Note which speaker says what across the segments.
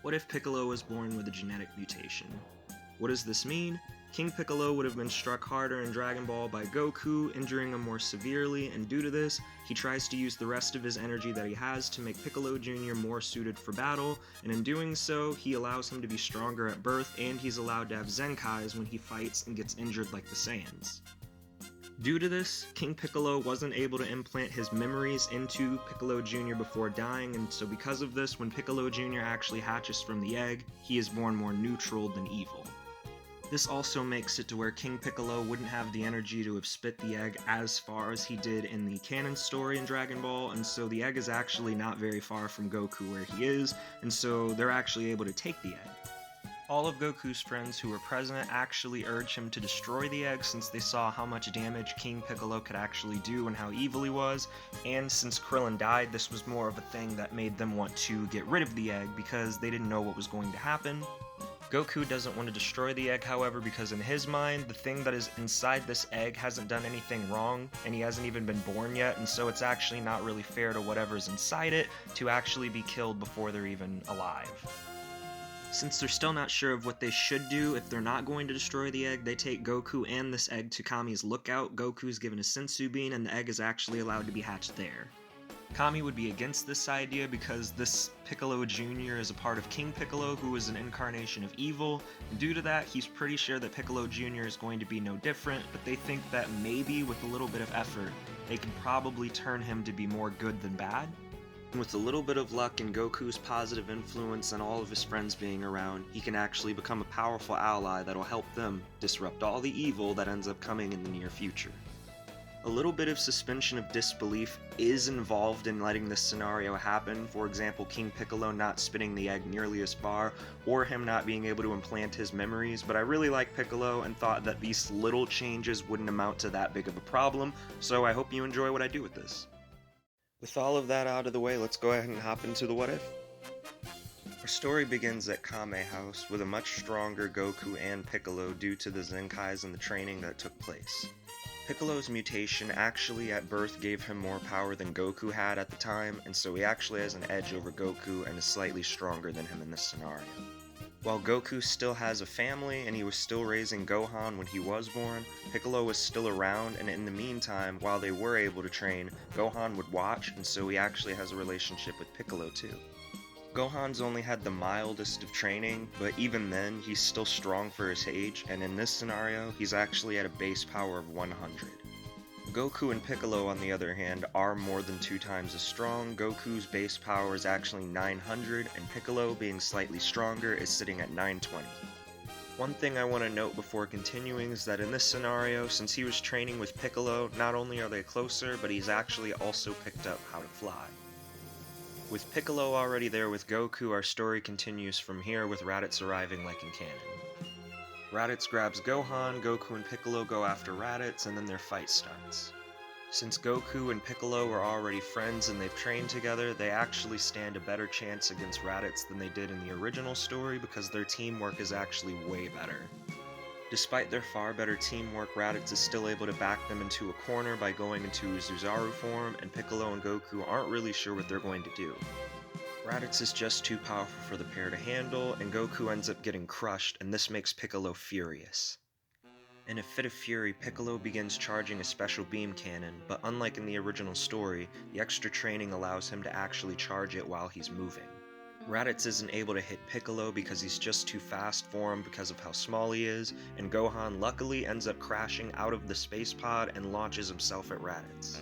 Speaker 1: What if Piccolo was born with a genetic mutation? What does this mean? King Piccolo would have been struck harder in Dragon Ball by Goku, injuring him more severely, and due to this, he tries to use the rest of his energy that he has to make Piccolo Jr. more suited for battle, and in doing so, he allows him to be stronger at birth, and he's allowed to have Zenkais when he fights and gets injured like the Saiyans. Due to this, King Piccolo wasn't able to implant his memories into Piccolo Jr. before dying, and so because of this, when Piccolo Jr. actually hatches from the egg, he is born more neutral than evil. This also makes it to where King Piccolo wouldn't have the energy to have spit the egg as far as he did in the canon story in Dragon Ball, and so the egg is actually not very far from Goku where he is, and so they're actually able to take the egg. All of Goku's friends who were present actually urge him to destroy the egg since they saw how much damage King Piccolo could actually do and how evil he was, and since Krillin died, this was more of a thing that made them want to get rid of the egg because they didn't know what was going to happen. Goku doesn't want to destroy the egg, however, because in his mind, the thing that is inside this egg hasn't done anything wrong, and he hasn't even been born yet, and so it's actually not really fair to whatever's inside it to actually be killed before they're even alive. Since they're still not sure of what they should do if they're not going to destroy the egg, they take Goku and this egg to Kami's lookout. Goku's given a sensu bean, and the egg is actually allowed to be hatched there. Kami would be against this idea because this Piccolo Jr. is a part of King Piccolo, who is an incarnation of evil, and due to that, he's pretty sure that Piccolo Jr. is going to be no different, but they think that maybe with a little bit of effort, they can probably turn him to be more good than bad. And with a little bit of luck and Goku's positive influence and all of his friends being around, he can actually become a powerful ally that'll help them disrupt all the evil that ends up coming in the near future. A little bit of suspension of disbelief is involved in letting this scenario happen, for example King Piccolo not spinning the egg nearly as far, or him not being able to implant his memories, but I really like Piccolo and thought that these little changes wouldn't amount to that big of a problem, so I hope you enjoy what I do with this. With all of that out of the way, let's go ahead and hop into the what if. Our story begins at Kame House with a much stronger Goku and Piccolo due to the Zenkais and the training that took place. Piccolo's mutation actually at birth gave him more power than Goku had at the time, and so he actually has an edge over Goku and is slightly stronger than him in this scenario. While Goku still has a family and he was still raising Gohan when he was born, Piccolo was still around, and in the meantime, while they were able to train, Gohan would watch, and so he actually has a relationship with Piccolo too. Gohan's only had the mildest of training, but even then, he's still strong for his age, and in this scenario, he's actually at a base power of 100. Goku and Piccolo, on the other hand, are more than 2 times as strong. Goku's base power is actually 900, and Piccolo, being slightly stronger, is sitting at 920. One thing I want to note before continuing is that in this scenario, since he was training with Piccolo, not only are they closer, but he's actually also picked up how to fly. With Piccolo already there with Goku, our story continues from here with Raditz arriving like in canon. Raditz grabs Gohan, Goku and Piccolo go after Raditz, and then their fight starts. Since Goku and Piccolo are already friends and they've trained together, they actually stand a better chance against Raditz than they did in the original story because their teamwork is actually way better. Despite their far better teamwork, Raditz is still able to back them into a corner by going into Zuzaru form, and Piccolo and Goku aren't really sure what they're going to do. Raditz is just too powerful for the pair to handle, and Goku ends up getting crushed, and this makes Piccolo furious. In a fit of fury, Piccolo begins charging a special beam cannon, but unlike in the original story, the extra training allows him to actually charge it while he's moving. Raditz isn't able to hit Piccolo because he's just too fast for him because of how small he is, and Gohan luckily ends up crashing out of the space pod and launches himself at Raditz.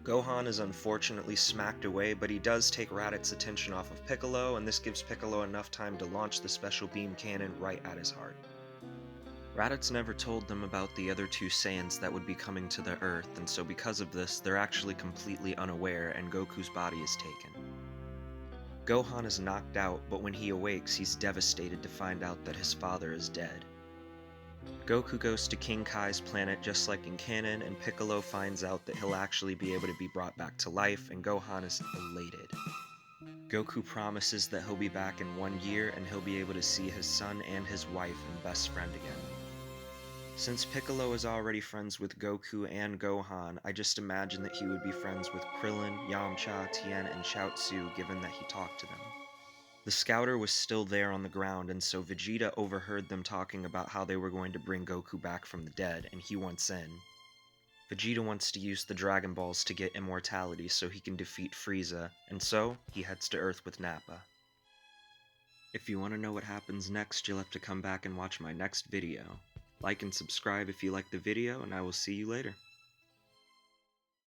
Speaker 1: Gohan is unfortunately smacked away, but he does take Raditz's attention off of Piccolo, and this gives Piccolo enough time to launch the special beam cannon right at his heart. Raditz never told them about the other 2 Saiyans that would be coming to the Earth, and so because of this, they're actually completely unaware, and Goku's body is taken. Gohan is knocked out, but when he awakes, he's devastated to find out that his father is dead. Goku goes to King Kai's planet just like in canon, and Piccolo finds out that he'll actually be able to be brought back to life, and Gohan is elated. Goku promises that he'll be back in 1 year, and he'll be able to see his son and his wife and best friend again. Since Piccolo is already friends with Goku and Gohan, I just imagine that he would be friends with Krillin, Yamcha, Tien, and Chaozu given that he talked to them. The scouter was still there on the ground, and so Vegeta overheard them talking about how they were going to bring Goku back from the dead, and he wants in. Vegeta wants to use the Dragon Balls to get immortality so he can defeat Frieza, and so he heads to Earth with Nappa. If you want to know what happens next, you'll have to come back and watch my next video. Like and subscribe if you like the video, and I will see you later.